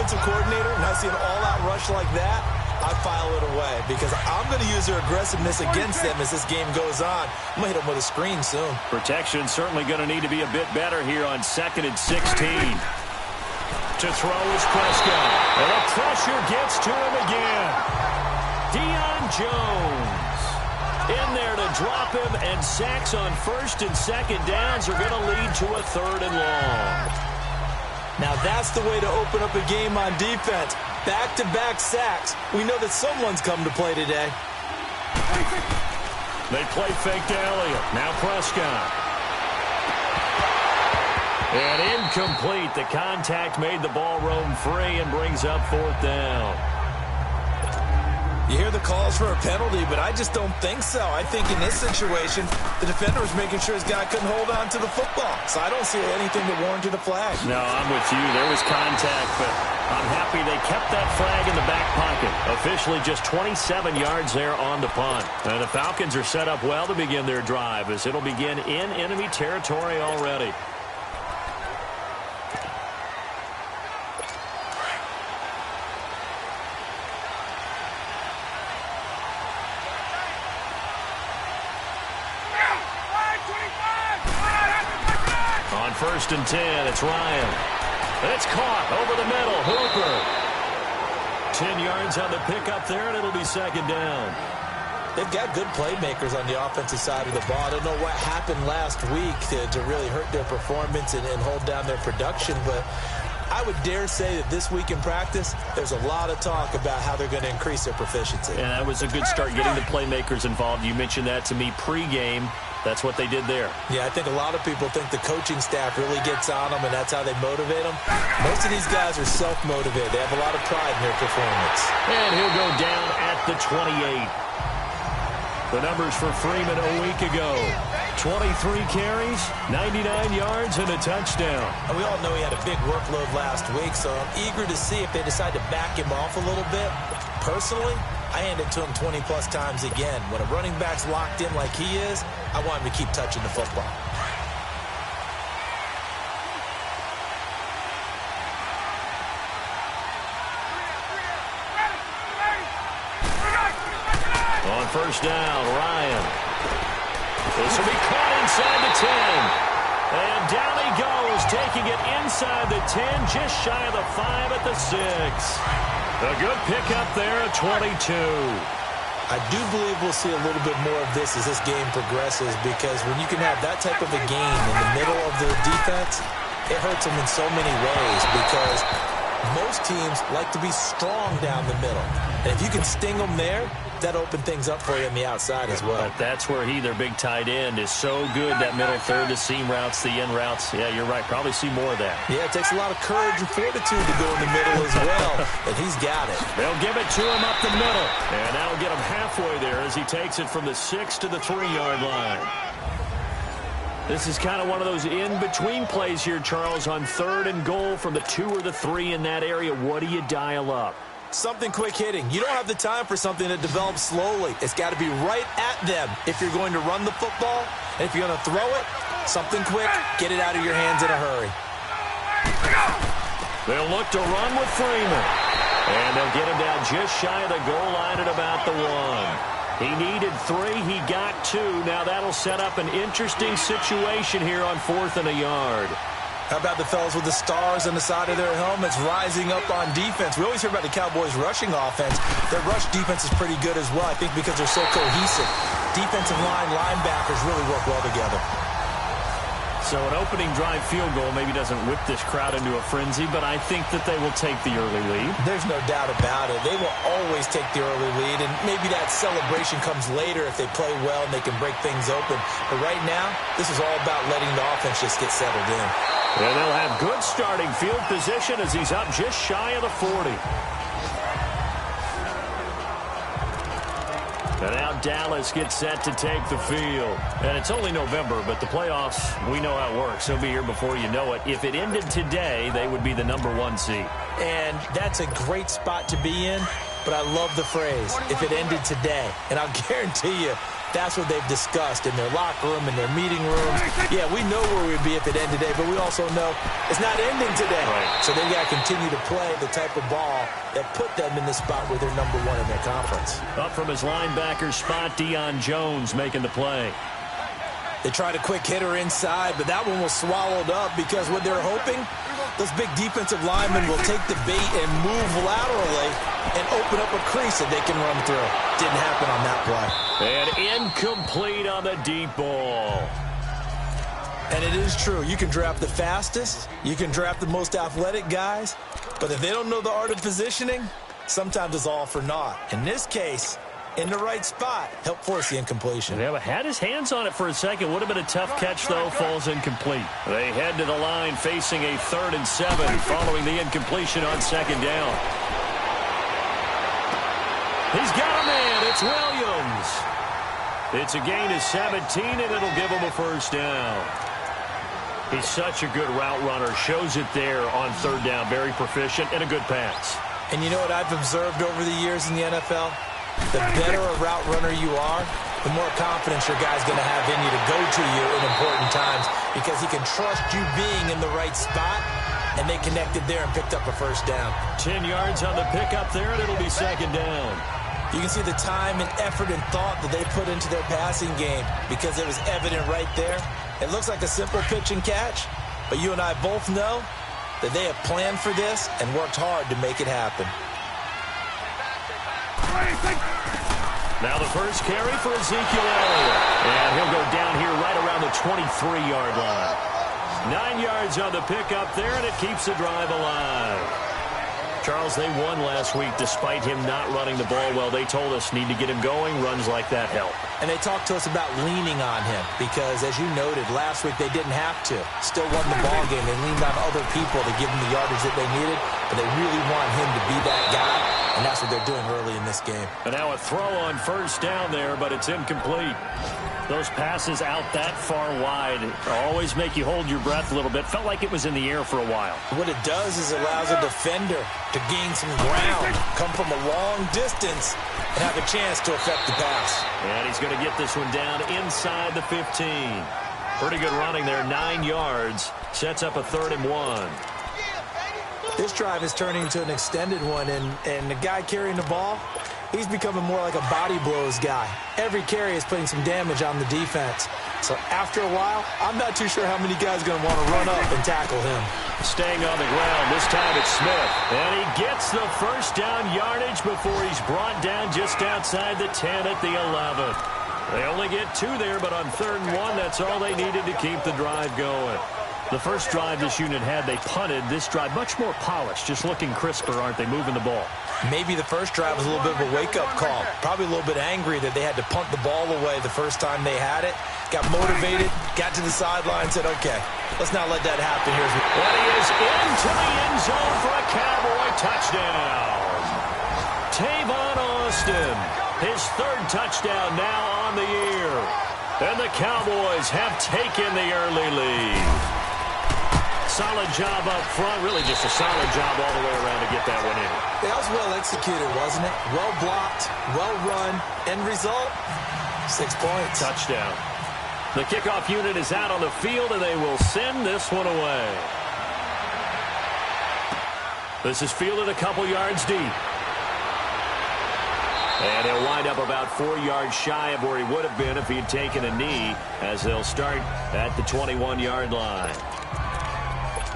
offensive coordinator and I see an all-out rush like that, I file it away because I'm going to use their aggressiveness against them as this game goes on. I'm going to hit them with a screen soon. Protection certainly going to need to be a bit better here on 2nd and 16. To throw is Prescott. And the pressure gets to him again. Deion Jones in there to drop him, and sacks on 1st and 2nd downs are going to lead to a 3rd and long. Now that's the way to open up a game on defense. Back-to-back sacks. We know that someone's come to play today. They play fake to Elliott. Now Prescott. And incomplete. The contact made the ball roam free and brings up 4th down. You hear the calls for a penalty, but I just don't think so. I think in this situation, the defender was making sure his guy couldn't hold on to the football. So I don't see anything that warranted a flag. No, I'm with you. There was contact, but I'm happy they kept that flag in the back pocket. Officially just 27 yards there on the punt. And the Falcons are set up well to begin their drive as it'll begin in enemy territory already. On 1st and 10, it's Ryan. It's caught over the middle. Hooper. 10 yards on the pickup there, and it'll be 2nd down. They've got good playmakers on the offensive side of the ball. I don't know what happened last week to really hurt their performance and hold down their production, but I would dare say that this week in practice, there's a lot of talk about how they're going to increase their proficiency. And that was a good start getting the playmakers involved. You mentioned that to me pregame. That's what they did there. Yeah, I think a lot of people think the coaching staff really gets on them, and that's how they motivate them. Most of these guys are self-motivated. They have a lot of pride in their performance. And he'll go down at the 28. The numbers for Freeman a week ago. 23 carries, 99 yards, and a touchdown. And we all know he had a big workload last week, so I'm eager to see if they decide to back him off a little bit. Personally, I hand it to him 20-plus times again. When a running back's locked in like he is, I want him to keep touching the football. On 1st down, Ryan. This will be caught inside the 10. And down he goes, taking it inside the 10, just shy of the 5 at the 6. A good pickup there at 22. I do believe we'll see a little bit more of this as this game progresses, because when you can have that type of a game in the middle of the defense, it hurts them in so many ways, because most teams like to be strong down the middle. And if you can sting them there, that open things up for you on the outside as well. But that's where their big tight end, is so good, that middle third, the seam routes, the in routes. Yeah, you're right. Probably see more of that. Yeah, it takes a lot of courage and fortitude to go in the middle as well, and he's got it. They'll give it to him up the middle, and that'll get him halfway there as he takes it from the 6 to the 3-yard line. This is kind of one of those in-between plays here, Charles, on 3rd and goal from the 2 or the 3 in that area. What do you dial up? Something quick hitting. You don't have the time for something that develops slowly. It's got to be right at them if you're going to run the football. And if you're going to throw it, something quick, get it out of your hands in a hurry. They'll look to run with Freeman. And they'll get him down just shy of the goal line at about the 1. He needed 3. He got 2. Now that'll set up an interesting situation here on 4th and a yard. How about the fellas with the stars on the side of their helmets rising up on defense? We always hear about the Cowboys' rushing offense. Their rush defense is pretty good as well, I think, because they're so cohesive. Defensive line, linebackers really work well together. So an opening drive field goal maybe doesn't whip this crowd into a frenzy, but I think that they will take the early lead. There's no doubt about it. They will always take the early lead, and maybe that celebration comes later if they play well and they can break things open. But right now, this is all about letting the offense just get settled in. And they'll have good starting field position as he's up just shy of the 40. And now Dallas gets set to take the field. And it's only November, but the playoffs, we know how it works. They'll be here before you know it. If it ended today, they would be the #1 seed. And that's a great spot to be in. but I love the phrase, if it ended today. And I'll guarantee you, that's what they've discussed in their locker room, in their meeting rooms. Yeah, we know where we'd be if it ended today, but we also know it's not ending today. Right. So they've got to continue to play the type of ball that put them in the spot where they're number one in their conference. Up from his linebacker spot, Deion Jones making the play. They tried a quick hitter inside, but that one was swallowed up because what they're hoping, those big defensive linemen will take the bait and move laterally and open up a crease that they can run through. Didn't happen on that play. And incomplete on the deep ball. And it is true. You can draft the fastest. You can draft the most athletic guys. But if they don't know the art of positioning, sometimes it's all for naught. In this case, in the right spot, help force the incompletion. Yeah, had his hands on it for a second. Would have been a tough catch, though. Falls incomplete. They head to the line facing a 3rd and 7 following the incompletion on 2nd down. He's got a man. It's Williams. It's a gain of 17, and it'll give him a 1st down. He's such a good route runner. Shows it there on 3rd down. Very proficient and a good pass. And you know what I've observed over the years in the NFL? The better a route runner you are, the more confidence your guy's going to have in you to go to you in important times because he can trust you being in the right spot, and they connected there and picked up a 1st down. 10 yards on the pickup there, and it'll be 2nd down. You can see the time and effort and thought that they put into their passing game because it was evident right there. It looks like a simple pitch and catch, but you and I both know that they have planned for this and worked hard to make it happen. Now the first carry for Ezekiel Elliott. And he'll go down here right around the 23-yard line. 9 yards on the pickup there, and it keeps the drive alive. Charles, they won last week despite him not running the ball well. They told us need to get him going. Runs like that help. And they talked to us about leaning on him because, as you noted, last week they didn't have to. Still won the ball game. They leaned on other people to give them the yardage that they needed, but they really want him to be that guy, and that's what they're doing early in this game. And now a throw on 1st down there, but it's incomplete. Those passes out that far wide always make you hold your breath a little bit. Felt like it was in the air for a while. What it does is it allows a defender to gain some ground, come from a long distance, and have a chance to affect the pass. And he's going to get this one down inside the 15. Pretty good running there, 9 yards. Sets up a 3rd and 1. This drive is turning into an extended one, and the guy carrying the ball, he's becoming more like a body blows guy. Every carry is putting some damage on the defense. So after a while, I'm not too sure how many guys are going to want to run up and tackle him. Staying on the ground, this time it's Smith. And he gets the 1st down yardage before he's brought down just outside the 10 at the 11. They only get 2 there, but on 3rd and 1, that's all they needed to keep the drive going. The first drive this unit had, they punted. This drive, much more polished, just looking crisper, aren't they, moving the ball? Maybe the first drive was a little bit of a wake-up call. Probably a little bit angry that they had to punt the ball away the first time they had it. Got motivated, got to the sideline, said, okay, let's not let that happen. Here's what he is into the end zone for a Cowboy touchdown. Tavon Austin, his 3rd touchdown now on the year. And the Cowboys have taken the early lead. Solid job up front. Really just a solid job all the way around to get that one in. That was well executed, wasn't it? Well blocked, well run. End result, 6 points. Touchdown. The kickoff unit is out on the field, and they will send this one away. This is fielded a couple yards deep. And he'll wind up about 4 yards shy of where he would have been if he had taken a knee, as they'll start at the 21-yard line.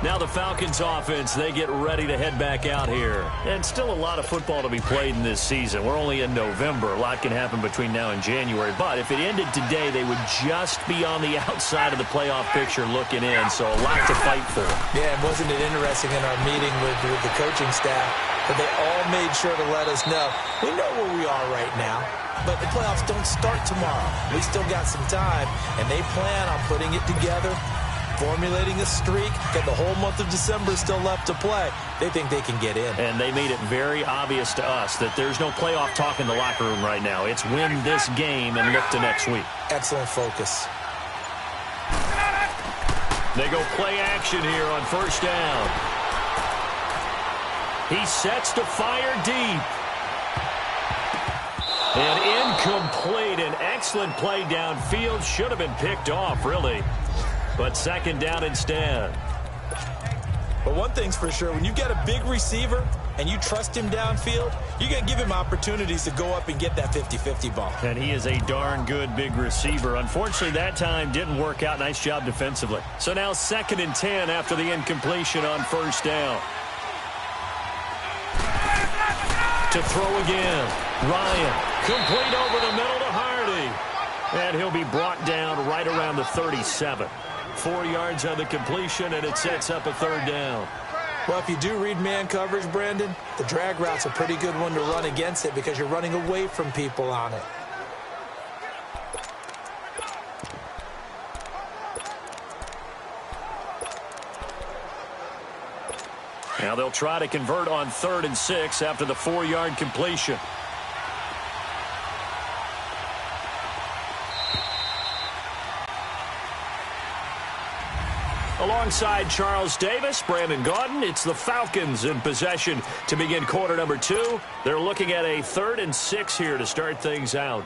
Now the Falcons offense, they get ready to head back out here. And still a lot of football to be played in this season. We're only in November. A lot can happen between now and January. But if it ended today, they would just be on the outside of the playoff picture looking in. So a lot to fight for. Yeah, and wasn't it interesting in our meeting with the coaching staff that they all made sure to let us know, we know where we are right now, but the playoffs don't start tomorrow. We still got some time, and they plan on putting it together, formulating a streak, got the whole month of December still left to play. They think they can get in. And they made it very obvious to us that there's no playoff talk in the locker room right now. It's win this game and look to next week. Excellent focus. They go play action here on 1st down. He sets to fire deep. And incomplete. An excellent play downfield. Should have been picked off, really. But second down instead. But one thing's for sure, when you get a big receiver and you trust him downfield, you're going to give him opportunities to go up and get that 50-50 ball. And he is a darn good big receiver. Unfortunately, that time didn't work out. Nice job defensively. So now 2nd and 10 after the incompletion on first down. To throw again. Ryan, complete over the middle to Hardy. And he'll be brought down right around the 37. 4 yards on the completion, and it sets up a 3rd down. Well, if you do read man coverage, Brandon, the drag route's a pretty good one to run against it because you're running away from people on it. Now they'll try to convert on 3rd and 6 after the 4-yard completion. Alongside Charles Davis, Brandon Gaudin, it's the Falcons in possession to begin quarter number 2. They're looking at a 3rd and 6 here to start things out.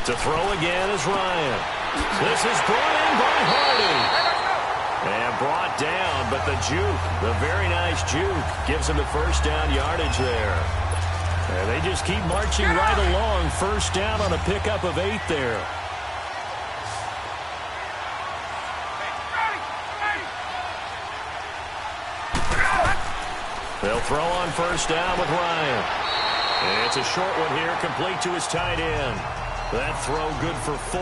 To throw again is Ryan. This is brought in by Hardy. And brought down, but the juke, the very nice juke, gives him the first down yardage there. And they just keep marching right along. First down on a pickup of 8 there. They'll throw on first down with Ryan. And it's a short one here, complete to his tight end. That throw good for 4.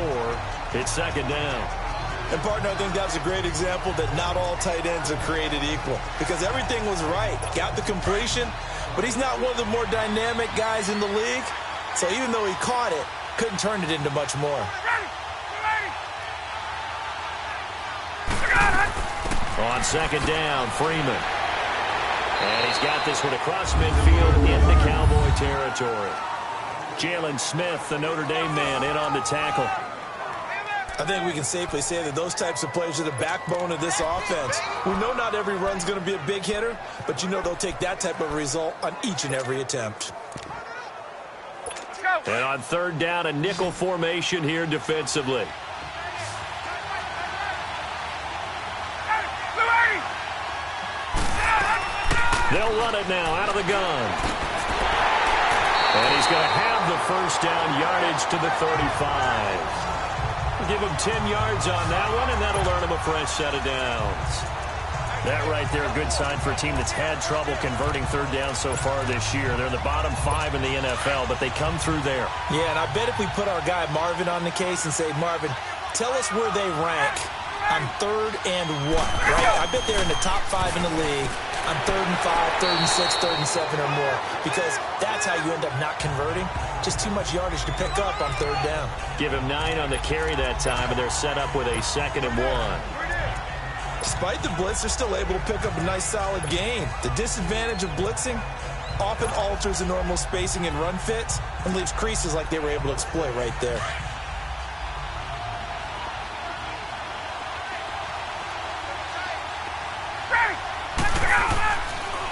It's 2nd down. And, partner, I think that's a great example that not all tight ends are created equal because everything was right. Got the completion, but he's not one of the more dynamic guys in the league. So even though he caught it, couldn't turn it into much more. On 2nd down, Freeman. And he's got this one across midfield into Cowboy territory. Jalen Smith, the Notre Dame man, in on the tackle. I think we can safely say that those types of plays are the backbone of this offense. We know not every run's going to be a big hitter, but you know they'll take that type of result on each and every attempt. And on 3rd down, a nickel formation here defensively. They'll run it now out of the gun. And he's going to have the first down yardage to the 35. Give him 10 yards on that one, and that'll earn him a fresh set of downs. That right there, a good sign for a team that's had trouble converting 3rd down so far this year. They're the bottom 5 in the NFL, but they come through there. Yeah, and I bet if we put our guy Marvin on the case and say, Marvin, tell us where they rank on 3rd and what, right? I bet they're in the top 5 in the league on 3rd and 5, 3rd and 6, 3rd and 7 or more, because that's how you end up not converting. Just too much yardage to pick up on 3rd down. Give him 9 on the carry that time, and they're set up with a 2nd and 1. Despite the blitz, they're still able to pick up a nice solid gain. The disadvantage of blitzing often alters the normal spacing and run fits and leaves creases like they were able to exploit right there.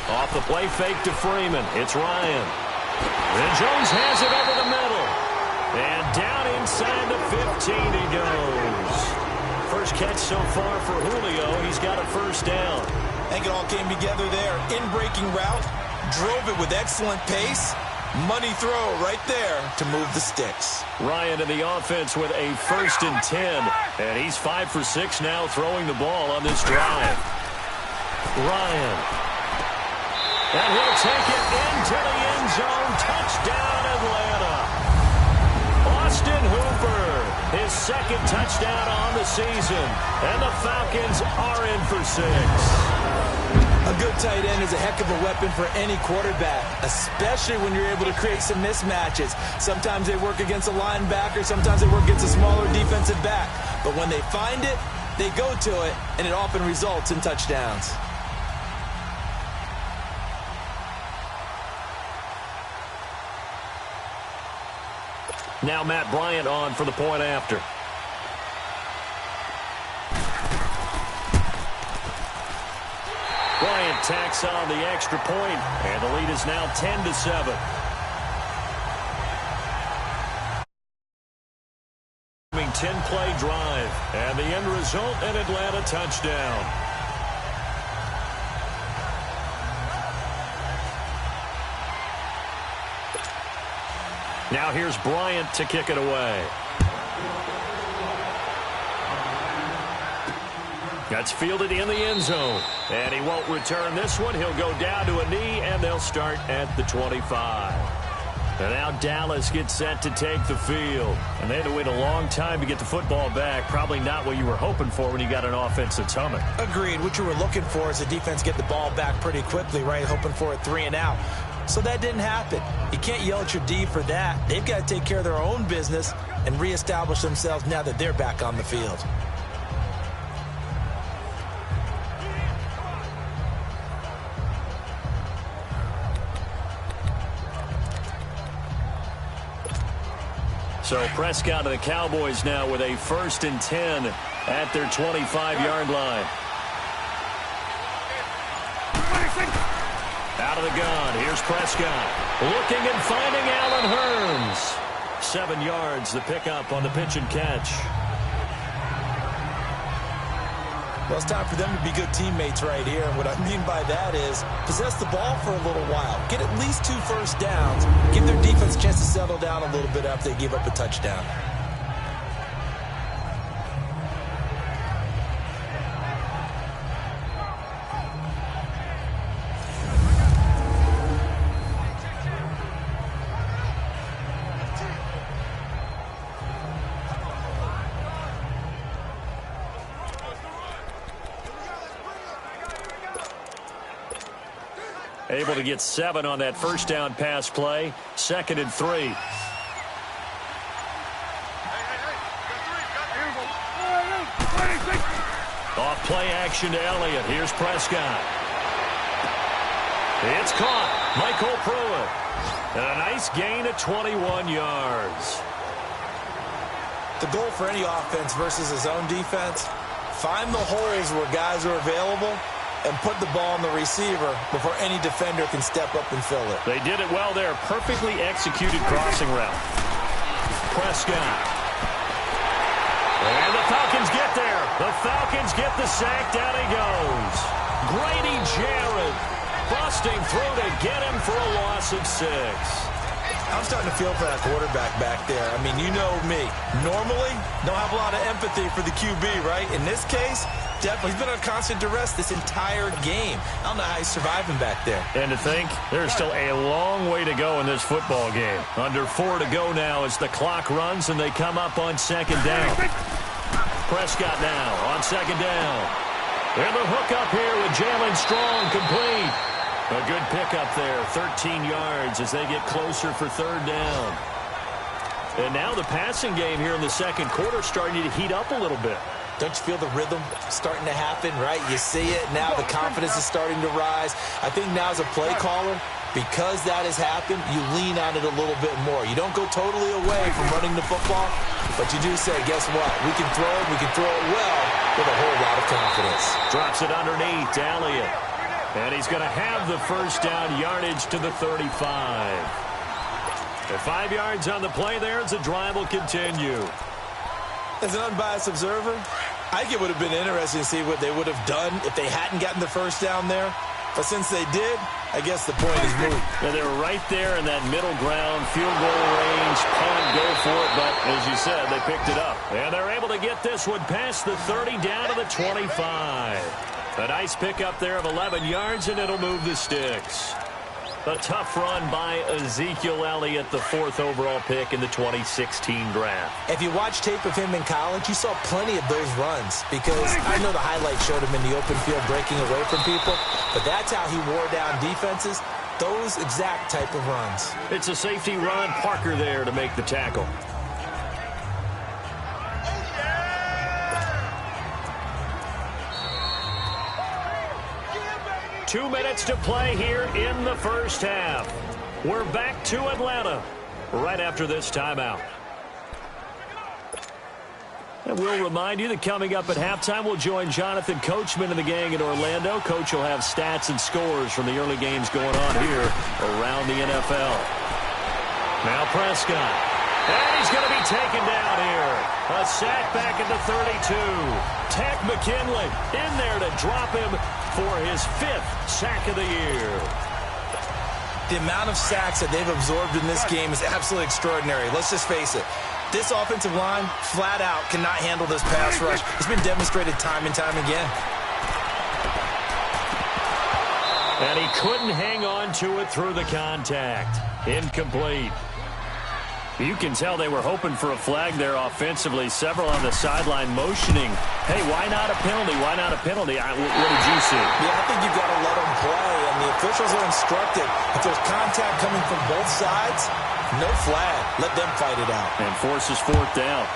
Off the play fake to Freeman. It's Ryan. And Jones has it over the middle. And down inside the 15 he goes. First catch so far for Julio. He's got a first down. I think it all came together there. In-breaking route. Drove it with excellent pace. Money throw right there to move the sticks. Ryan in the offense with a 1st and 10. And he's 5 for 6 now throwing the ball on this drive. Ryan. And he'll take it into the end zone. Touchdown, Atlanta. Austin Hooper, his 2nd touchdown on the season. And the Falcons are in for 6. A good tight end is a heck of a weapon for any quarterback, especially when you're able to create some mismatches. Sometimes they work against a linebacker. Sometimes they work against a smaller defensive back. But when they find it, they go to it, and it often results in touchdowns. Now Matt Bryant on for the point after. Bryant tacks on the extra point, and the lead is now 10-7. 10-play drive, and the end result, an Atlanta touchdown. Now here's Bryant to kick it away. That's fielded in the end zone, and he won't return this one. He'll go down to a knee, and they'll start at the 25. And now Dallas gets set to take the field. And they had to wait a long time to get the football back. Probably not what you were hoping for when you got an offense that's humming. Agreed. What you were looking for is the defense get the ball back pretty quickly, right? Hoping for a 3 and out. So that didn't happen. You can't yell at your D for that. They've got to take care of their own business and reestablish themselves now that they're back on the field. So Prescott and the Cowboys now with a 1st and 10 at their 25-yard line. Out of the gun, here's Prescott. Looking and finding Allen Hurns. 7 yards, the pickup on the pitch and catch. Well, it's time for them to be good teammates right here. And what I mean by that is possess the ball for a little while. Get at least 2 first downs. Give their defense a chance to settle down a little bit after they give up a touchdown. Able to get 7 on that first down pass play. 2nd and 3. Off play action to Elliott. Here's Prescott. It's caught. Michael Pruitt. And a nice gain of 21 yards. The goal for any offense versus his own defense, find the holes where guys are available and put the ball on the receiver before any defender can step up and fill it. They did it well there. Perfectly executed crossing route. Prescott. And the Falcons get there. The Falcons get the sack. Down he goes. Grady Jarrett busting through to get him for a loss of 6. I'm starting to feel for that quarterback back there. I mean, you know me. Normally, don't have a lot of empathy for the QB, right? In this case, definitely. He's been on constant duress this entire game. I don't know how he's surviving back there. And to think, there's still a long way to go in this football game. Under 4 to go now as the clock runs and they come up on 2nd down. Prescott now on 2nd down. And the hook up here with Jalen Strong complete. A good pickup there, 13 yards as they get closer for 3rd down. And now the passing game here in the 2nd quarter starting to heat up a little bit. Don't you feel the rhythm starting to happen, right? You see it now. The confidence is starting to rise. I think now as a play caller, because that has happened, you lean on it a little bit more. You don't go totally away from running the football, but you do say, guess what? We can throw it. We can throw it well with a whole lot of confidence. Drops it underneath to Elliott. And he's going to have the first down yardage to the 35. And 5 yards on the play there as the drive will continue. As an unbiased observer, I think it would have been interesting to see what they would have done if they hadn't gotten the first down there. But since they did, I guess the point is moot. And they were right there in that middle ground, field goal range, punt, go for it. But as you said, they picked it up. And they're able to get this one past the 30 down to the 25. A nice pickup there of 11 yards, and it'll move the sticks. A tough run by Ezekiel Elliott, the 4th overall pick in the 2016 draft. If you watch tape of him in college, you saw plenty of those runs because I know the highlight showed him in the open field breaking away from people, but that's how he wore down defenses, those exact type of runs. It's a safety, Ron Parker, there to make the tackle. Two minutes to play here in the first half. We're back to Atlanta. right after this timeout. And we'll remind you that coming up at halftime, we'll join Jonathan Coachman and the gang in Orlando. Coach will have stats and scores from the early games going on here around the NFL. Now Prescott. And he's going to be taken down here. A sack back at the 32. Takk McKinley in there to drop him for his 5th sack of the year. The amount of sacks that they've absorbed in this game is absolutely extraordinary. Let's just face it. This offensive line, flat out, cannot handle this pass rush. It's been demonstrated time and time again. And he couldn't hang on to it through the contact. Incomplete. You can tell they were hoping for a flag there offensively. Several on the sideline motioning. Hey, why not a penalty? Why not a penalty? What did you see? Yeah, I think you've got to let them play, and the officials are instructed. If there's contact coming from both sides, no flag. Let them fight it out. And forces 4th down.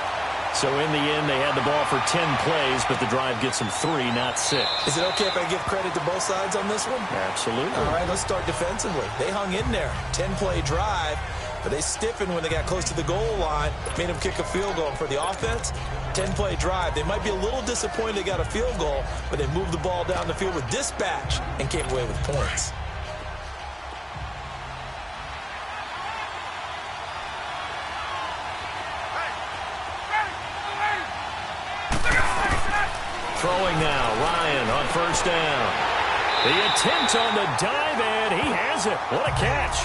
So in the end, they had the ball for 10 plays, but the drive gets them 3, not 6. Is it okay if I give credit to both sides on this one? Absolutely. All right, let's start defensively. They hung in there. 10-play drive. But they stiffened when they got close to the goal line, made them kick a field goal. And for the offense, 10-play drive. They might be a little disappointed they got a field goal, but they moved the ball down the field with dispatch and came away with points. Throwing now, Ryan on 1st down. The attempt on the dive, and he has it. What a catch.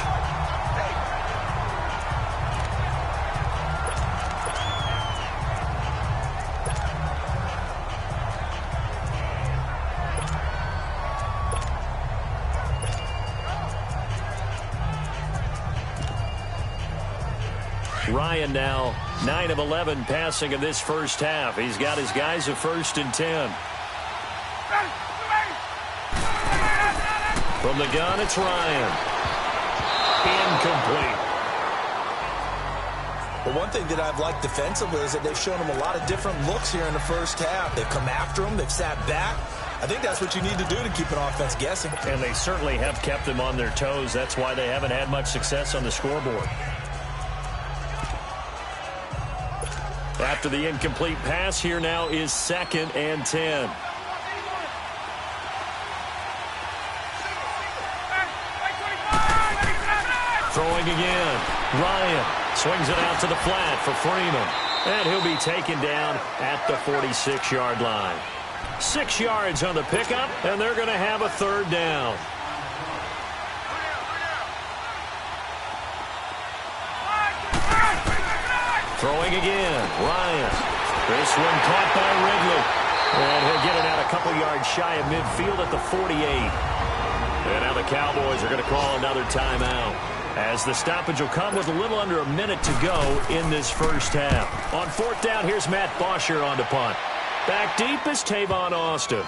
Ryan now 9 of 11 passing in this first half. He's got his guys at 1st and 10. From the gun, it's Ryan. Incomplete. Well, one thing that I've liked defensively is that they've shown him a lot of different looks here in the first half. They've come after him. They've sat back. I think that's what you need to do to keep an offense guessing. And they certainly have kept them on their toes. That's why they haven't had much success on the scoreboard. After the incomplete pass, here now is 2nd and 10. Throwing again. Ryan swings it out to the flat for Freeman. And he'll be taken down at the 46-yard line. 6 yards on the pickup, and they're going to have a 3rd down. Throwing again, Ryan. This one caught by Ridley. And he'll get it out a couple yards shy of midfield at the 48. And now the Cowboys are going to call another timeout, as the stoppage will come with a little under a minute to go in this first half. On 4th down, here's Matt Bosher on the punt. Back deep is Tavon Austin.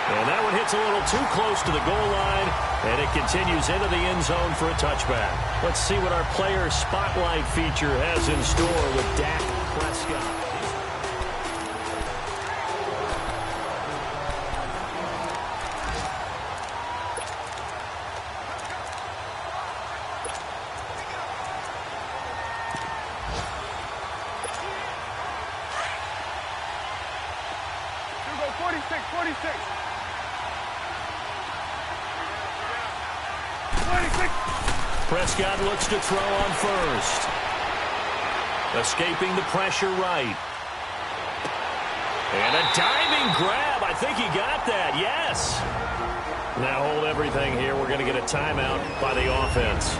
And that one hits a little too close to the goal line, and it continues into the end zone for a touchback. Let's see what our player spotlight feature has in store with Dak Prescott. Prescott looks to throw on 1st. Escaping the pressure right. And a diving grab. I think he got that. Yes. Now hold everything here. We're going to get a timeout by the offense,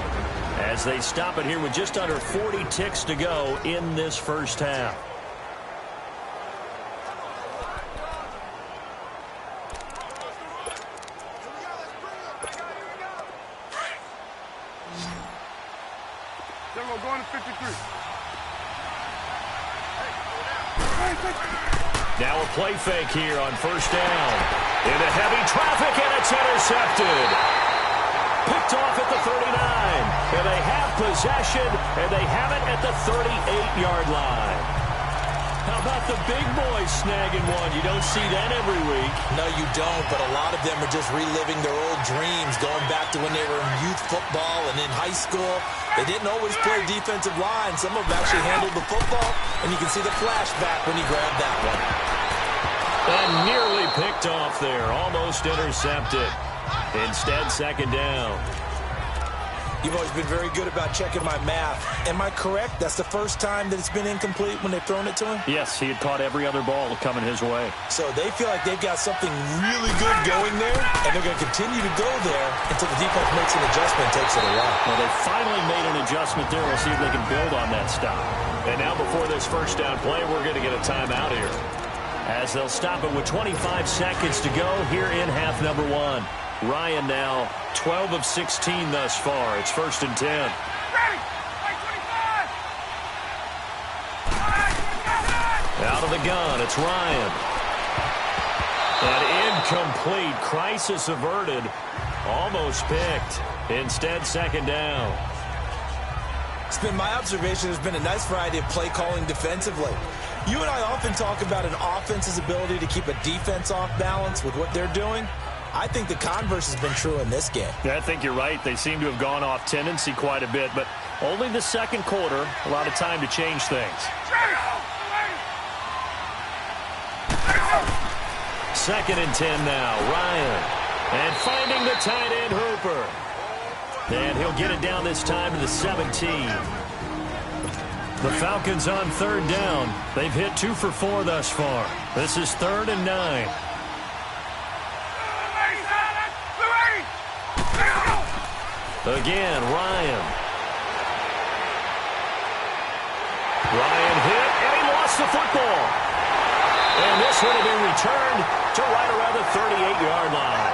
as they stop it here with just under 40 ticks to go in this first half. Going to 53. Now a play fake here on 1st down. Into heavy traffic, and it's intercepted. Picked off at the 39. And they have possession, and they have it at the 38-yard line. How about the big boys snagging one? You don't see that every week. No, you don't, but a lot of them are just reliving their old dreams, going back to when they were in youth football and in high school. They didn't always play defensive line. Some of them actually handled the football, and you can see the flashback when he grabbed that one. And nearly picked off there, almost intercepted. Instead, second down. You've always been very good about checking my math. Am I correct? That's the first time that it's been incomplete when they've thrown it to him? Yes, he had caught every other ball coming his way. So they feel like they've got something really good going there, and they're going to continue to go there until the defense makes an adjustment and takes it away. Well, they finally made an adjustment there. We'll see if they can build on that stop. And now before this first down play, we're going to get a timeout here, as they'll stop it with 25 seconds to go here in half number one. Ryan now 12 of 16 thus far. It's 1st and 10. Out of the gun, it's Ryan. An incomplete. Crisis averted. Almost picked. Instead, second down. It's been my observation there's been a nice variety of play calling defensively. You and I often talk about an offense's ability to keep a defense off balance with what they're doing. I think the converse has been true in this game. Yeah, I think you're right. They seem to have gone off tendency quite a bit, but only the second quarter, a lot of time to change things. Second and 10 now, Ryan. And finding the tight end, Hooper. And he'll get it down this time to the 17. The Falcons on third down. They've hit 2 for 4 thus far. This is 3rd and 9. Again, Ryan. Ryan hit, and he lost the football. And this one will be returned to right around the 38-yard line.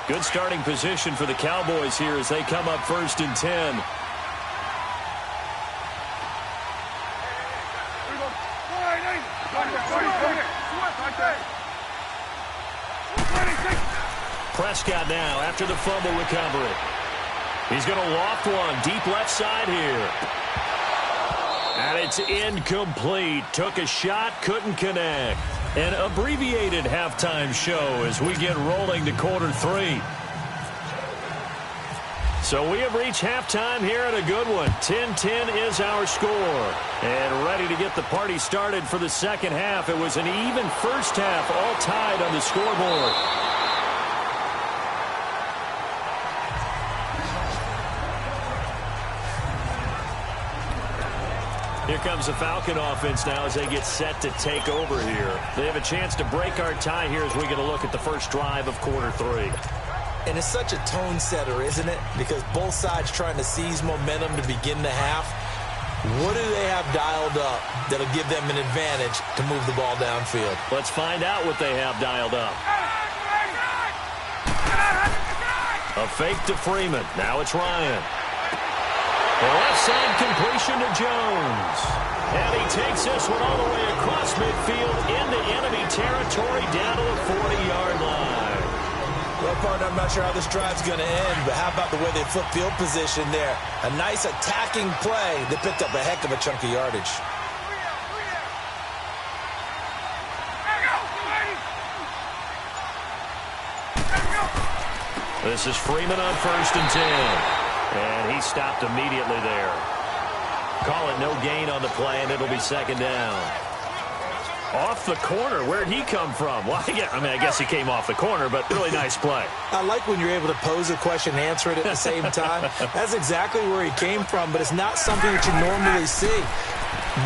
Good starting position for the Cowboys here as they come up 1st and 10. Prescott now after the fumble recovery. He's going to loft one deep left side here. And it's incomplete. Took a shot, couldn't connect. An abbreviated halftime show as we get rolling to quarter 3. So we have reached halftime here at a good one. 10-10 is our score. And ready to get the party started for the second half. It was an even first half, all tied on the scoreboard. Here comes the Falcon offense now as they get set to take over here. They have a chance to break our tie here as we get a look at the first drive of quarter 3. And it's such a tone setter, isn't it? Because both sides trying to seize momentum to begin the half. What do they have dialed up that'll give them an advantage to move the ball downfield? Let's find out what they have dialed up. A fake to Freeman. Now it's Ryan. The left side completion to Jones. And he takes this one all the way across midfield into enemy territory down to the 40-yard line. Well, partner, I'm not sure how this drive's going to end, but how about the way they flip field position there? A nice attacking play that picked up a heck of a chunk of yardage. This is Freeman on 1st and 10. And he stopped immediately there. Call it no gain on the play, and it'll be second down. Off the corner. Where'd he come from? Well, I guess he came off the corner, but really nice play. I like when you're able to pose a question and answer it at the same time. That's exactly where he came from, but it's not something that you normally see.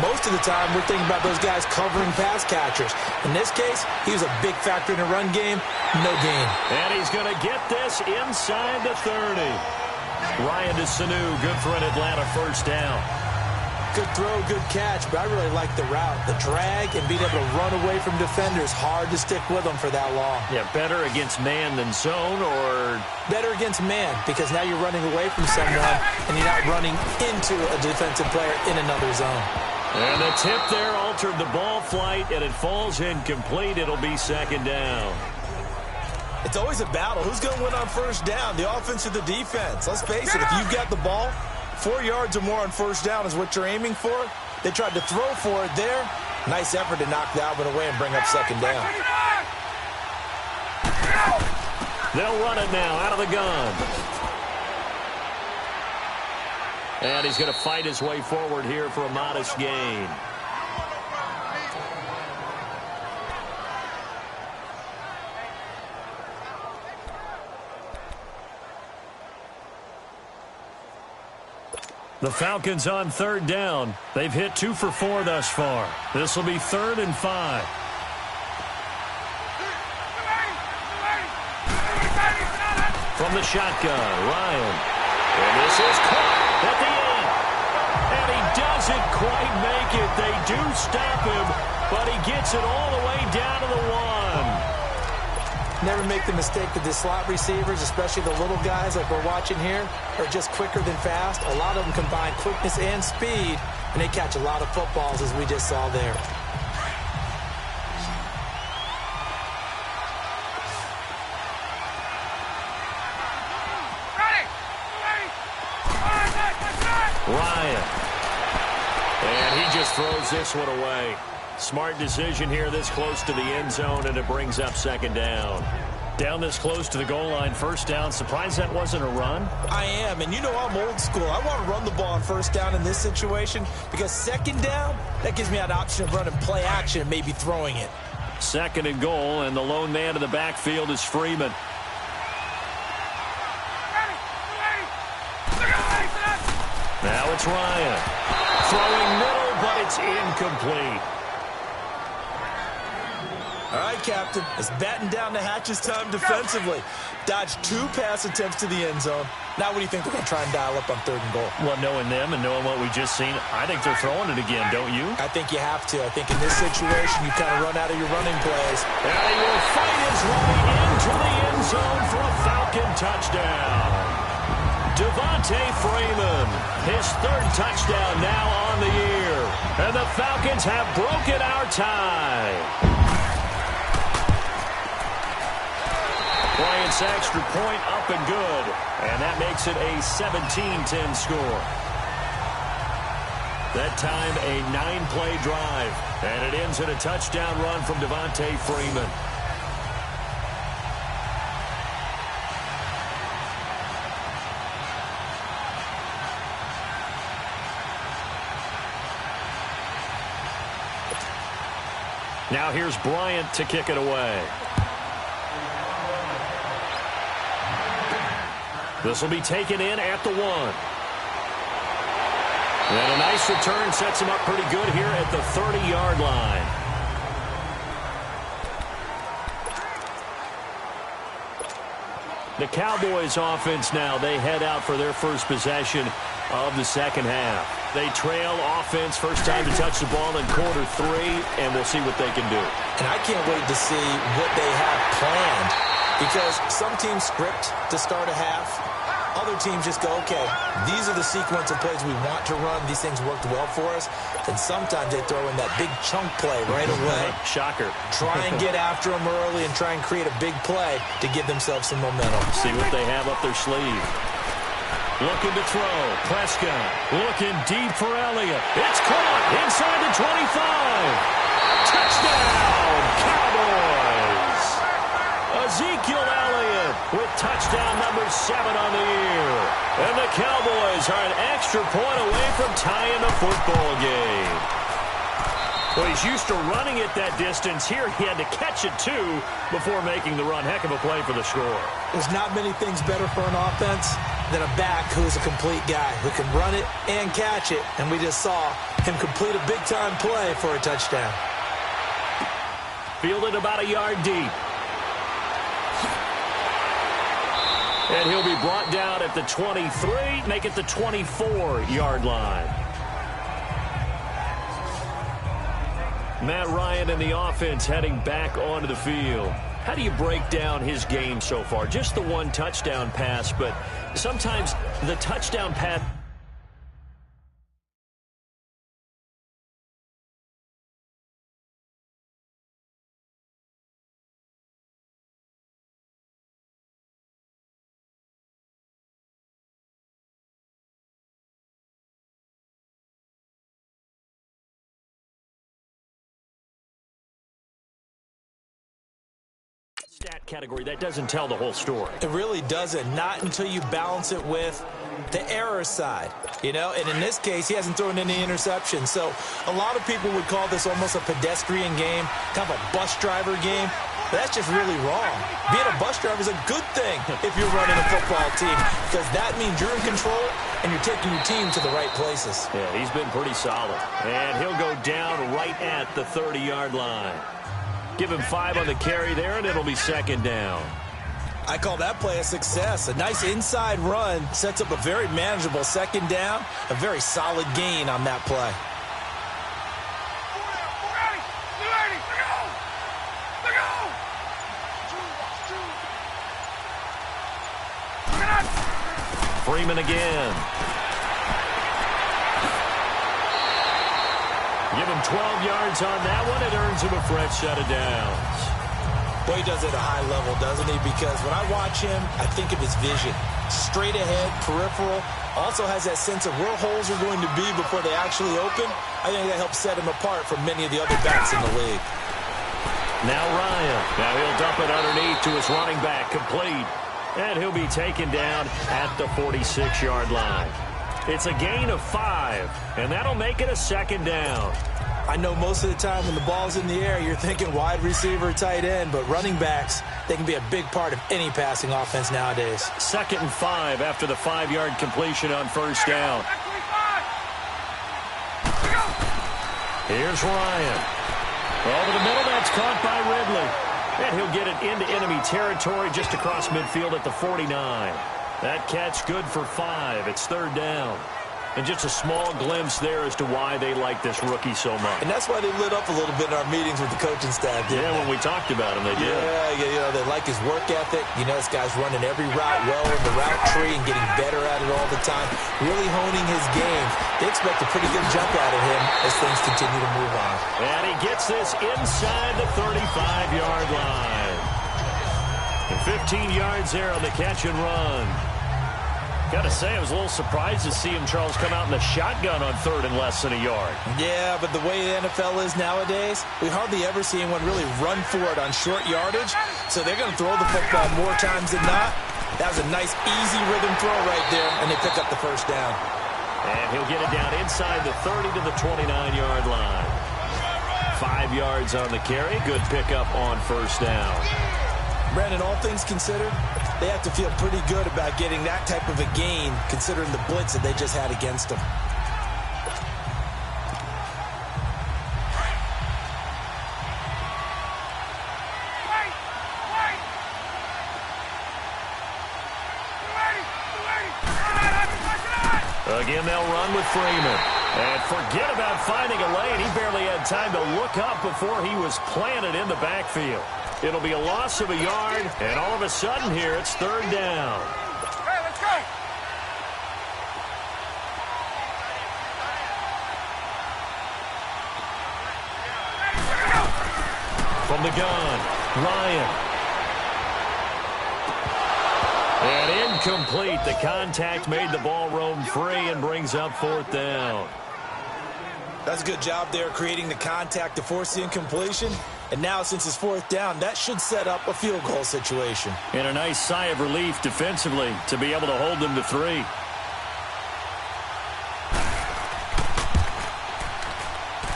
Most of the time, we're thinking about those guys covering pass catchers. In this case, he was a big factor in the run game. No gain. And he's going to get this inside the 30. Ryan to Sanu, good for an Atlanta first down. Good throw, good catch, but I really like the route. The drag and being able to run away from defenders, hard to stick with them for that long. Yeah, better against man than zone, or? Better against man, because now you're running away from someone and you're not running into a defensive player in another zone. And the tip there altered the ball flight, and it falls incomplete. It'll be second down. It's always a battle. Who's going to win on first down, the offense or the defense? Let's face it, if you've got the ball, 4 yards or more on first down is what you're aiming for. They tried to throw for it there. Nice effort to knock Dalvin away and bring up second down. They'll run it now out of the gun. And he's going to fight his way forward here for a modest gain. The Falcons on third down. They've hit 2 for 4 thus far. This will be 3rd and 5. From the shotgun, Ryan. And this is caught at the 8. And he doesn't quite make it. They do stop him, but he gets it all the way down to the 1. Never make the mistake that the slot receivers, especially the little guys like we're watching here, are just quicker than fast. A lot of them combine quickness and speed, and they catch a lot of footballs, as we just saw there. Ryan. And he just throws this one away. Smart decision here this close to the end zone, and it brings up second down. Down this close to the goal line, first down. Surprised that wasn't a run? I am, and you know I'm old school. I want to run the ball on first down in this situation because second down, that gives me that option of running play action and maybe throwing it. Second and goal, and the lone man in the backfield is Freeman. Now it's Ryan. Throwing middle, but it's incomplete. All right, Captain. It's batten down the hatches time defensively. Dodged 2 pass attempts to the end zone. Now what do you think they're going to try and dial up on 3rd and goal? Well, knowing them and knowing what we just seen, I think they're throwing it again, don't you? I think you have to. I think in this situation, you kind of run out of your running plays. And he will fight his way into the end zone for a Falcon touchdown. Devontae Freeman, his 3rd touchdown now on the year. And the Falcons have broken our tie. Bryant's extra point up and good. And that makes it a 17-10 score. That time a 9-play drive. And it ends in a touchdown run from Devontae Freeman. Now here's Bryant to kick it away. This will be taken in at the 1. And a nice return sets him up pretty good here at the 30-yard line. The Cowboys offense now, they head out for their first possession of the second half. They trail offense, first time to touch the ball in quarter 3, and we'll see what they can do. And I can't wait to see what they have planned, because some teams script to start a half. Other teams just go, okay, these are the sequence of plays we want to run. These things worked well for us. And sometimes they throw in that big chunk play right away. Shocker. Try and get after them early and try and create a big play to give themselves some momentum. See what they have up their sleeve. Looking to throw. Prescott looking deep for Elliott. It's caught inside the 25. Touchdown, Cowboys. Ezekiel Elliott with touchdown number 7 on the year. And the Cowboys are an extra point away from tying the football game. Well, he's used to running it that distance. Here he had to catch it, too, before making the run. Heck of a play for the score. There's not many things better for an offense than a back who's a complete guy who can run it and catch it. And we just saw him complete a big-time play for a touchdown. Fielded about a yard deep. And he'll be brought down at the 23, make it the 24-yard line. Matt Ryan and the offense heading back onto the field. How do you break down his game so far? Just the 1 touchdown pass, but sometimes the touchdown pass stat category, that doesn't tell the whole story. It really doesn't. Not until you balance it with the error side, you know, and in this case, he hasn't thrown any interceptions. So a lot of people would call this almost a pedestrian game, kind of a bus driver game. But that's just really wrong. Being a bus driver is a good thing if you're running a football team, because that means you're in control and you're taking your team to the right places. Yeah, he's been pretty solid. And he'll go down right at the 30-yard line. Give him 5 on the carry there, and it'll be second down. I call that play a success. A nice inside run sets up a very manageable second down, a very solid gain on that play. Freeman again. Give him 12 yards on that one. It earns him a fresh set of downs. Boy, he does it at a high level, doesn't he? Because when I watch him, I think of his vision. Straight ahead, peripheral. Also has that sense of where holes are going to be before they actually open. I think that helps set him apart from many of the other backs in the league. Now Ryan. Now he'll dump it underneath to his running back. Complete. And he'll be taken down at the 46-yard line. It's a gain of 5, and that'll make it a second down. I know most of the time when the ball's in the air, you're thinking wide receiver, tight end, but running backs, they can be a big part of any passing offense nowadays. 2nd and 5 after the 5-yard completion on first down. Here's Ryan. Over the middle, that's caught by Ridley. And he'll get it into enemy territory just across midfield at the 49. That catch good for 5. It's 3rd down. And just a small glimpse there as to why they like this rookie so much. And that's why they lit up a little bit in our meetings with the coaching staff, didn't they? When we talked about him, they did. Yeah, you know, they like his work ethic. You know, this guy's running every route well in the route tree and getting better at it all the time, really honing his game. They expect a pretty good jump out of him as things continue to move on. And he gets this inside the 35-yard line. And 15 yards there on the catch and run. Got to say, I was a little surprised to see him, Charles, come out in the shotgun on 3rd and less than a yard. Yeah, but the way the NFL is nowadays, we hardly ever see anyone really run for it on short yardage. So they're going to throw the football more times than not. That was a nice, easy rhythm throw right there, and they pick up the first down. And he'll get it down inside the 30 to the 29-yard line. 5 yards on the carry. Good pickup on first down. Brandon, all things considered, they have to feel pretty good about getting that type of a gain, considering the blitz that they just had against them. Again, they'll run with Freeman. And forget about finding a lane. He barely had time to look up before he was planted in the backfield. It'll be a loss of a yard, and all of a sudden here, it's 3rd down. Hey, let's go! From the gun, Ryan. And incomplete. The contact made the ball roam free and brings up 4th down. That's a good job there creating the contact to force the incompletion. And now, since it's 4th down, that should set up a field goal situation. And a nice sigh of relief defensively to be able to hold them to 3.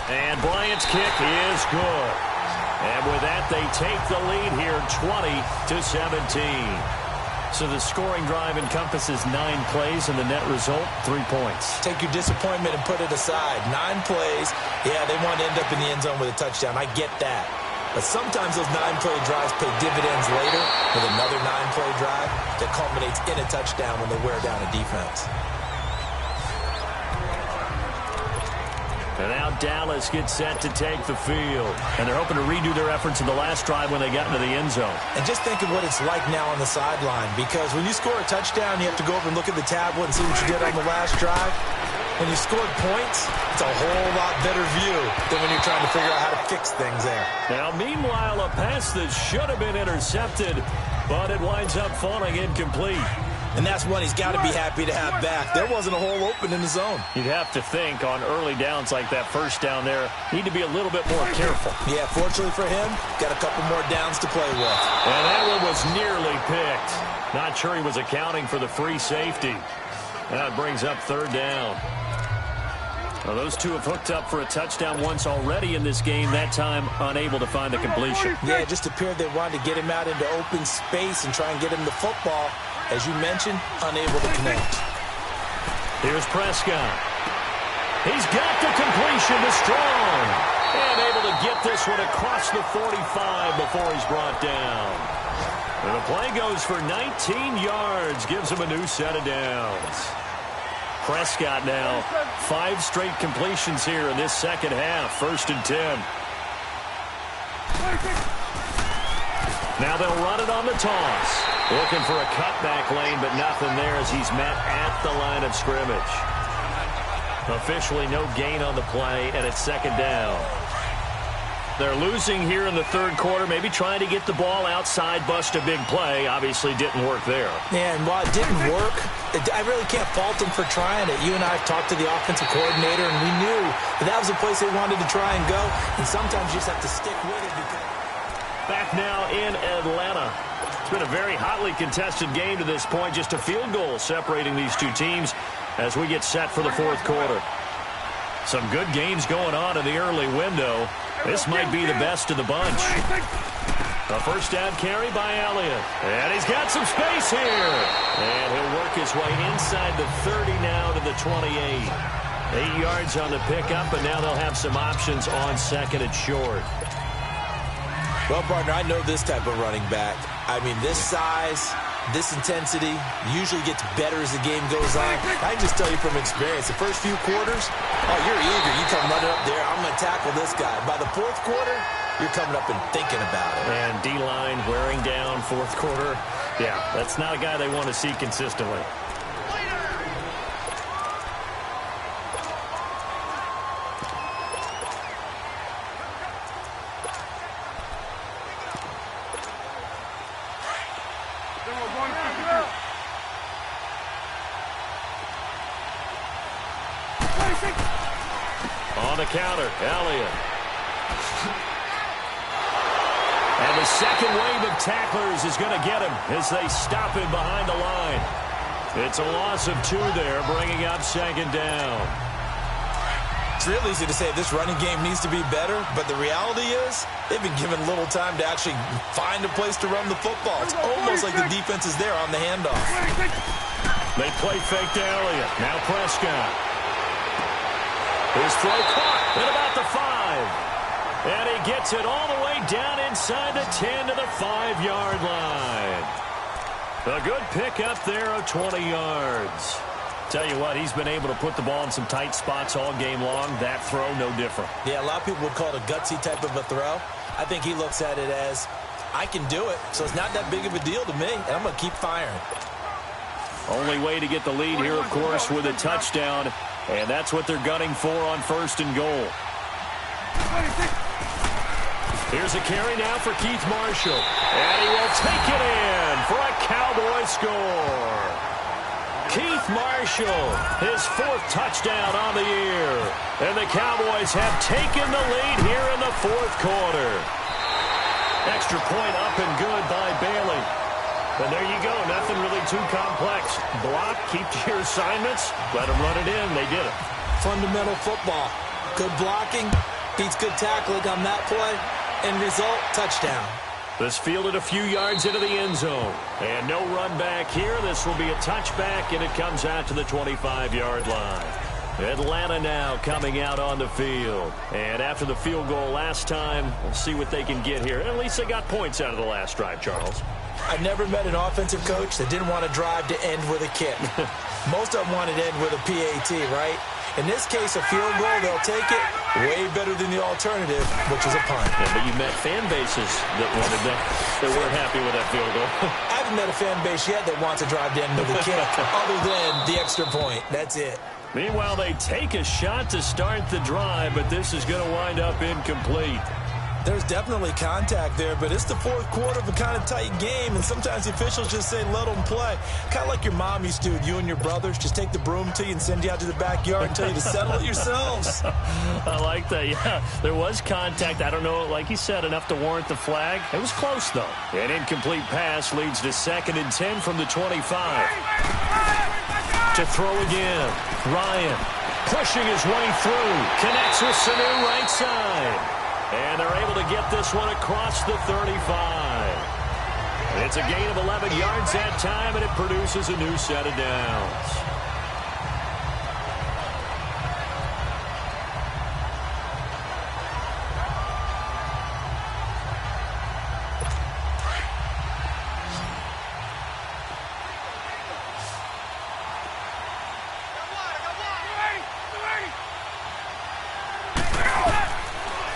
And Bryant's kick is good. And with that, they take the lead here 20-17. So the scoring drive encompasses 9 plays, and the net result, 3 points. Take your disappointment and put it aside. 9 plays. Yeah, they want to end up in the end zone with a touchdown. I get that. But sometimes those 9-play drives pay dividends later with another 9-play drive that culminates in a touchdown when they wear down a defense. And now Dallas gets set to take the field. And they're hoping to redo their efforts in the last drive when they got into the end zone. And just think of what it's like now on the sideline. Because when you score a touchdown, you have to go over and look at the tablet and see what you did on the last drive. When you scored points, it's a whole lot better view than when you're trying to figure out how to fix things there. Now, meanwhile, a pass that should have been intercepted, but it winds up falling incomplete. And that's one he's got to be happy to have back. There wasn't a hole open in the zone. You'd have to think on early downs like that first down there, need to be a little bit more careful. Yeah, fortunately for him, got a couple more downs to play with. And that one was nearly picked. Not sure he was accounting for the free safety. That brings up third down. Well, those two have hooked up for a touchdown once already in this game, that time unable to find the completion. Yeah, it just appeared they wanted to get him out into open space and try and get him the football. As you mentioned, unable to connect. Here's Prescott. He's got the completion to Strong. And able to get this one across the 45 before he's brought down. And the play goes for 19 yards, gives him a new set of downs. Prescott now, 5 straight completions here in this second half, 1st and 10. Now they'll run it on the toss. Looking for a cutback lane, but nothing there as he's met at the line of scrimmage. Officially no gain on the play, and it's 2nd down. They're losing here in the 3rd quarter, maybe trying to get the ball outside, bust a big play. Obviously didn't work there. Yeah, and while it didn't work, I really can't fault them for trying it. You and I have talked to the offensive coordinator, and we knew that was a place they wanted to try and go, and sometimes you just have to stick with it. Back now in Atlanta. It's been a very hotly contested game to this point. Just a field goal separating these two teams as we get set for the 4th quarter. Some good games going on in the early window. This might be the best of the bunch. A 1st down carry by Elliott. And he's got some space here. And he'll work his way inside the 30 now to the 28. 8 yards on the pickup, and now they'll have some options on 2nd and short. Well, partner, I know this type of running back. I mean, this size, this intensity usually gets better as the game goes on. I can just tell you from experience, the first few quarters, oh, you're eager. You come running up there, I'm going to tackle this guy. By the 4th quarter, you're coming up and thinking about it. And D-line wearing down 4th quarter. Yeah, that's not a guy they want to see consistently. On the counter, Elliott. And the second wave of tacklers is going to get him as they stop him behind the line. It's a loss of 2 there, bringing up 2nd down. It's real easy to say this running game needs to be better, but the reality is they've been given little time to actually find a place to run the football. It's almost like the defense is there on the handoff. They play fake to Elliott. Now Prescott. His throw caught at about the 5. And he gets it all the way down inside the 10 to the 5-yard line. A good pickup there of 20 yards. Tell you what, he's been able to put the ball in some tight spots all game long. That throw, no different. Yeah, a lot of people would call it a gutsy type of a throw. I think he looks at it as, I can do it, so it's not that big of a deal to me, and I'm going to keep firing. Only way to get the lead here, of course, with a touchdown, and that's what they're gunning for on 1st and goal. Here's a carry now for Keith Marshall, and he will take it in for a Cowboy score. Keith Marshall, his 4th touchdown on the year. And the Cowboys have taken the lead here in the 4th quarter. Extra point up and good by Bailey. And there you go, nothing really too complex. Block, keep to your assignments, let them run it in. They did it. Fundamental football. Good blocking, beats good tackling on that play. End result, touchdown. This fielded a few yards into the end zone. And no run back here. This will be a touchback, and it comes out to the 25-yard line. Atlanta now coming out on the field. And after the field goal last time, we'll see what they can get here. At least they got points out of the last drive, Charles. I've never met an offensive coach that didn't want to drive to end with a kick. Most of them wanted to end with a PAT, right? In this case, a field goal, they'll take it. Way better than the alternative, which is a punt. Yeah, but you met fan bases that wanted that weren't happy with that field goal. I haven't met a fan base yet that wants to drive to end with a kick, other than the extra point. That's it. Meanwhile, they take a shot to start the drive, but this is going to wind up incomplete. There's definitely contact there, but it's the fourth quarter of a kind of tight game, and sometimes the officials just say, let them play. Kind of like your mom used to, you and your brothers, just take the broom to you and send you out to the backyard and tell you to settle it yourselves. I like that, yeah. There was contact. I don't know, like you said, enough to warrant the flag. It was close, though. An incomplete pass leads to 2nd and 10 from the 25. To throw again. Ryan pushing his way through. Connects with Sanu right side. And they're able to get this one across the 35. It's a gain of 11 yards that time, and it produces a new set of downs.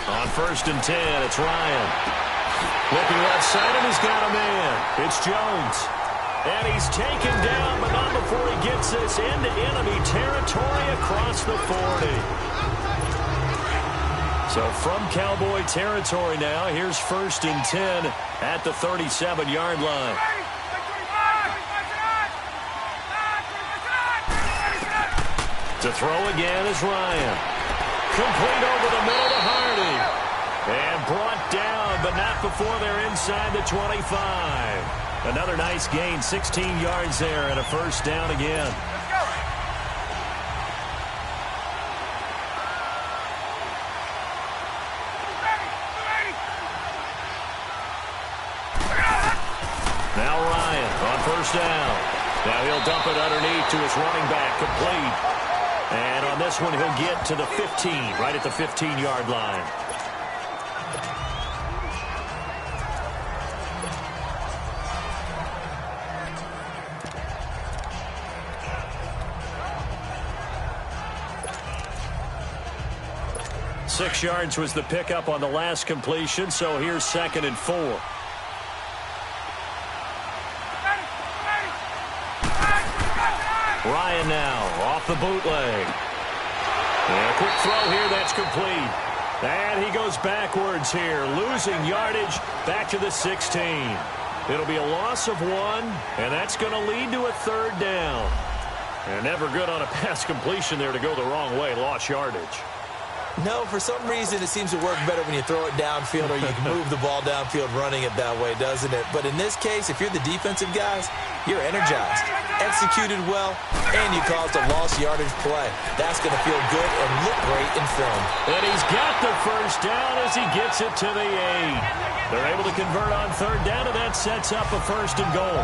On 1st and 10, it's Ryan. Looking left side, and he's got a man. It's Jones. And he's taken down, but not before he gets this into enemy territory across the 40. So from Cowboy territory now, here's 1st and 10 at the 37-yard line. To throw again is Ryan. Complete over the middle to Hardy. And brought down, but not before they're inside the 25. Another nice gain, 16 yards there, and a 1st down again. Now Ryan on 1st down. Now he'll dump it underneath to his running back, complete. And on this one, he'll get to the 15, right at the 15-yard line. Six yards was the pickup on the last completion, so here's 2nd and 4. Ryan now off the bootleg. And a quick throw here, that's complete. And he goes backwards here, losing yardage back to the 16. It'll be a loss of 1, and that's going to lead to a 3rd down. And never good on a pass completion there to go the wrong way, lost yardage. No, for some reason it seems to work better when you throw it downfield or you can move the ball downfield running it that way, doesn't it? But in this case, if you're the defensive guys, you're energized, executed well, and you caused a lost yardage play. That's going to feel good and look great in film. And he's got the 1st down as he gets it to the 8. They're able to convert on 3rd down, and that sets up a 1st and goal.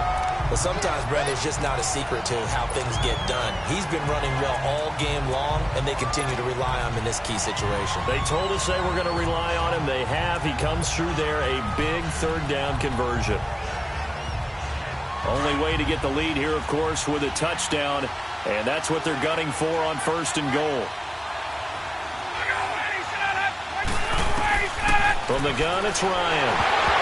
But sometimes, Brent, it's just not a secret to how things get done. He's been running well all game long, and they continue to rely on him in this key situation. They told us they were going to rely on him. They have. He comes through there, a big 3rd down conversion. Only way to get the lead here, of course, with a touchdown, and that's what they're gunning for on 1st and goal. From the gun, it's Ryan.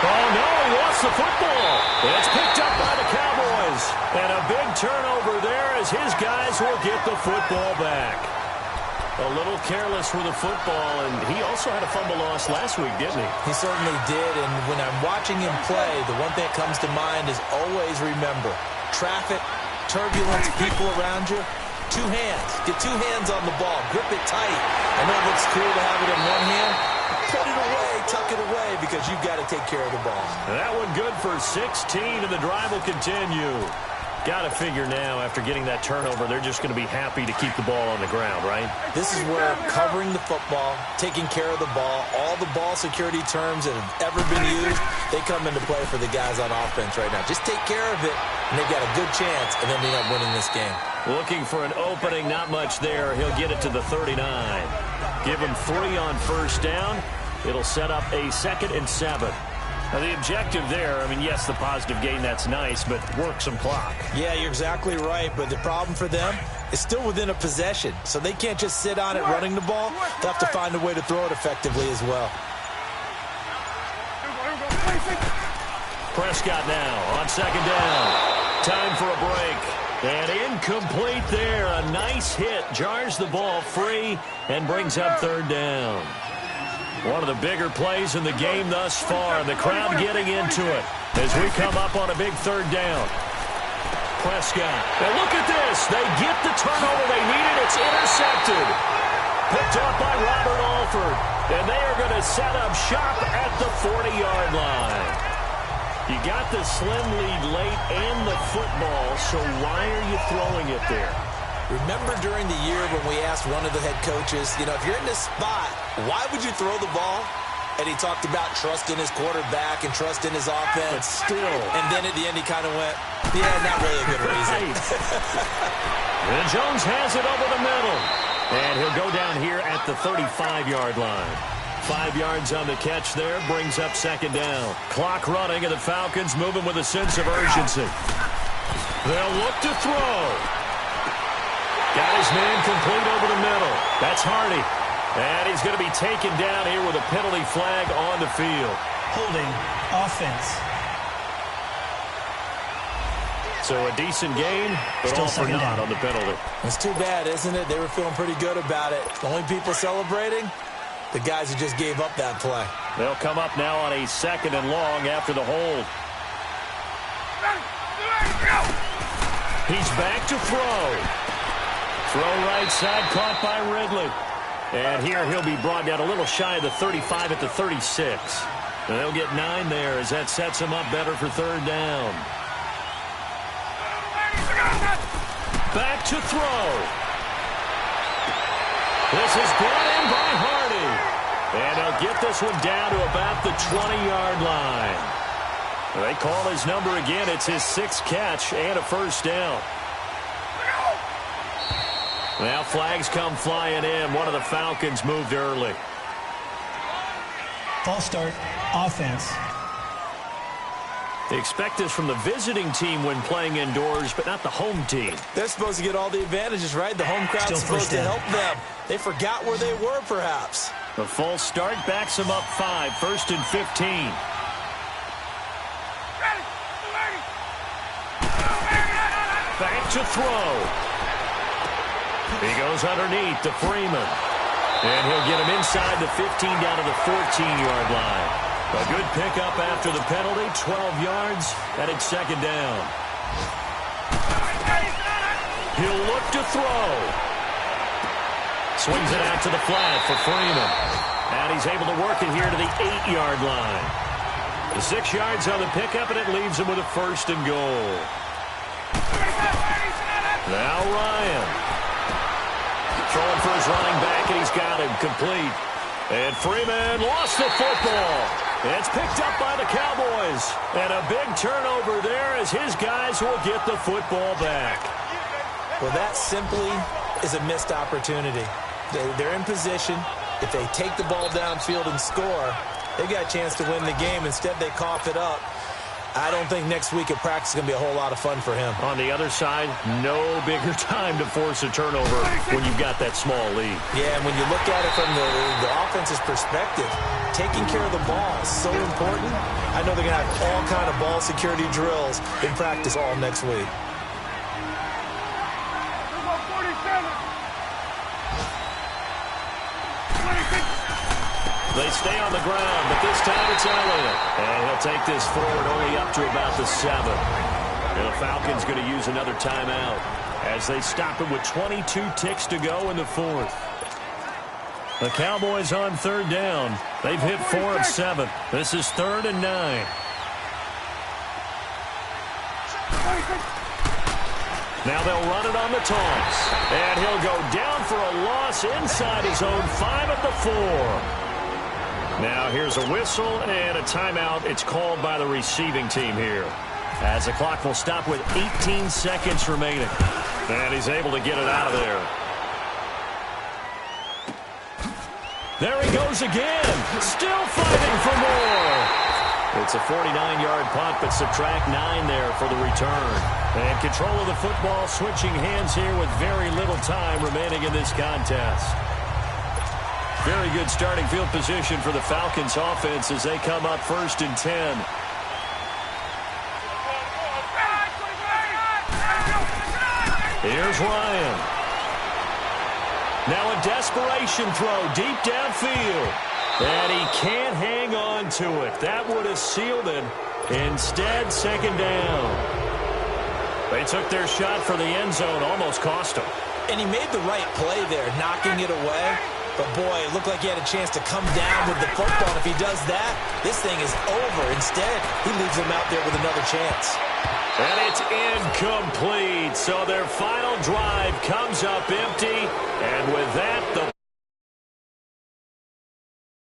Oh, no, he lost the football. It's picked up by the Cowboys. And a big turnover there as his guys will get the football back. A little careless with the football, and he also had a fumble loss last week, didn't he? He certainly did, and when I'm watching him play, the one thing that comes to mind is always remember, traffic, turbulence, people around you, 2 hands. Get 2 hands on the ball. Grip it tight. I know it looks cool to have it in one hand. Put it away, tuck it away, because you've got to take care of the ball. That one good for 16, and the drive will continue. Got to figure now, after getting that turnover, they're just going to be happy to keep the ball on the ground, right? This is where covering the football, taking care of the ball, all the ball security terms that have ever been used, they come into play for the guys on offense right now. Just take care of it, and they've got a good chance of ending up winning this game. Looking for an opening, not much there. He'll get it to the 39. Give him 3 on 1st down. It'll set up a 2nd and 7. Now, the objective there, I mean, yes, the positive gain, that's nice, but work some clock. Yeah, you're exactly right, but the problem for them is still within a possession, so they can't just sit on it running the ball. They'll have to find a way to throw it effectively as well. Prescott now on 2nd down. Time for a break. And incomplete there. A nice hit. Jars the ball free and brings up 3rd down. One of the bigger plays in the game thus far. The crowd getting into it as we come up on a big third down. Prescott. Now look at this. They get the turnover they needed. It's intercepted. Picked up by Robert Alford. And they are going to set up shop at the 40-yard line. You got the slim lead late and the football, so why are you throwing it there? Remember during the year when we asked one of the head coaches, if you're in this spot, why would you throw the ball? And he talked about trust in his quarterback and trust in his offense. But still. And then at the end he kind of went, yeah, not really a good reason. And Jones has it over the middle. And he'll go down here at the 35-yard line. 5 yards on the catch there, brings up second down. Clock running, and the Falcons moving with a sense of urgency. They'll look to throw. Got his man complete over the middle. That's Hardy. And he's going to be taken down here with a penalty flag on the field. Holding offense. So a decent gain, but Still all for naught on the penalty. It's too bad, isn't it? They were feeling pretty good about it. The only people celebrating, the guys who just gave up that play. They'll come up now on a second and long after the hold. He's back to throw. Throw right side, caught by Ridley. And here he'll be brought down a little shy of the 35 at the 36. And they'll get 9 there as that sets him up better for third down. Back to throw. This is brought in by Hardy. And they'll get this one down to about the 20-yard line. They call his number again. It's his 6th catch and a first down. Now flags come flying in. One of the Falcons moved early. False start, offense. They expect this from the visiting team when playing indoors, but not the home team. They're supposed to get all the advantages, right? The home crowd's supposed to help them. They forgot where they were, perhaps. The false start backs them up 5, 1st and 15. Back to throw. He goes underneath to Freeman. And he'll get him inside the 15 down to the 14-yard line. A good pickup after the penalty, 12 yards, and it's second down. He'll look to throw. Swings it out to the flat for Freeman. And he's able to work it here to the 8-yard line. The 6 yards on the pickup, and it leaves him with a first and goal. Now Ryan. Throwing for his running back, and he's got him complete. And Freeman lost the football. It's picked up by the Cowboys. And a big turnover there as his guys will get the football back. Well, that simply is a missed opportunity. They're in position. If they take the ball downfield and score, they've got a chance to win the game. Instead, they cough it up. I don't think next week at practice is going to be a whole lot of fun for him. On the other side, no bigger time to force a turnover when you've got that small lead. Yeah, and when you look at it from the offense's perspective, taking care of the ball is so important. I know they're going to have all kind of ball security drills in practice all next week. They stay on the ground, but this time it's Elliott. And he'll take this forward only up to about the 7. And the Falcons going to use another timeout as they stop it with 22 ticks to go in the 4th. The Cowboys on third down. They've hit 4 of 7. This is 3rd and 9. Now they'll run it on the toss. And he'll go down for a loss inside his own 5 at the 4. Now here's a whistle and a timeout. It's called by the receiving team here, as the clock will stop with 18 seconds remaining. And he's able to get it out of there. There he goes again. Still fighting for more. It's a 49-yard punt, but subtract 9 there for the return. And control of the football switching hands here with very little time remaining in this contest. Very good starting field position for the Falcons offense as they come up 1st and 10. Here's Ryan. Now a desperation throw deep downfield. And he can't hang on to it. That would have sealed it. Instead, second down. They took their shot for the end zone, almost cost him. And he made the right play there, knocking it away. But, boy, it looked like he had a chance to come down with the football. If he does that, this thing is over. Instead, he leaves him out there with another chance. And it's incomplete. So their final drive comes up empty.